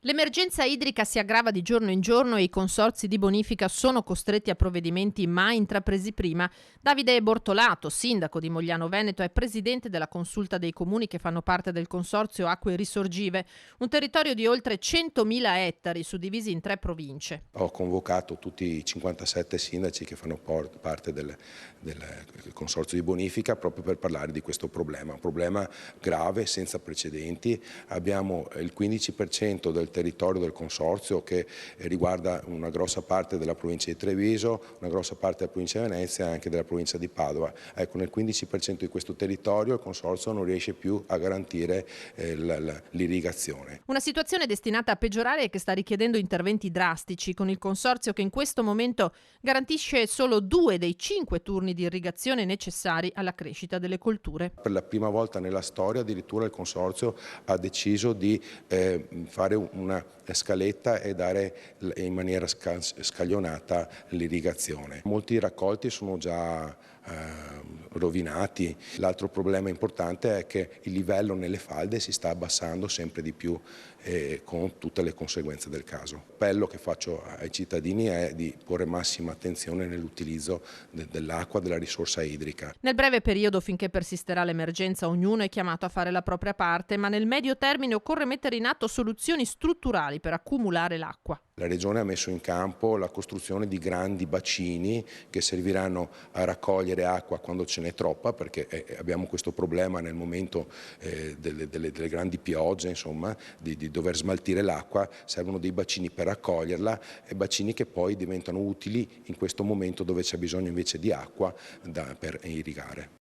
L'emergenza idrica si aggrava di giorno in giorno e i consorzi di bonifica sono costretti a provvedimenti mai intrapresi prima. Davide Bortolato, sindaco di Mogliano Veneto, è presidente della consulta dei comuni che fanno parte del consorzio Acque Risorgive, un territorio di oltre 100.000 ettari suddivisi in 3 province. Ho convocato tutti i 57 sindaci che fanno parte del consorzio di bonifica proprio per parlare di questo problema, un problema grave, senza precedenti. Abbiamo il 15% del territorio del consorzio che riguarda una grossa parte della provincia di Treviso, una grossa parte della provincia di Venezia e anche della provincia di Padova. Ecco, nel 15% di questo territorio il consorzio non riesce più a garantire l'irrigazione. Una situazione destinata a peggiorare e che sta richiedendo interventi drastici, con il consorzio che in questo momento garantisce solo 2 dei 5 turni di irrigazione necessari alla crescita delle colture. Per la prima volta nella storia addirittura il consorzio ha deciso di fare una scaletta e dare in maniera scaglionata l'irrigazione. Molti raccolti sono già rovinati. L'altro problema importante è che il livello nelle falde si sta abbassando sempre di più con tutte le conseguenze del caso. L'appello che faccio ai cittadini è di porre massima attenzione nell'utilizzo dell'acqua, della risorsa idrica. Nel breve periodo, finché persisterà l'emergenza, ognuno è chiamato a fare la propria parte, ma nel medio termine occorre mettere in atto soluzioni strutturali per accumulare l'acqua. La Regione ha messo in campo la costruzione di grandi bacini che serviranno a raccogliere acqua quando ce n'è troppa, perché abbiamo questo problema nel momento delle grandi piogge, insomma, di dover smaltire l'acqua. Servono dei bacini per raccoglierla e bacini che poi diventano utili in questo momento dove c'è bisogno invece di acqua per irrigare.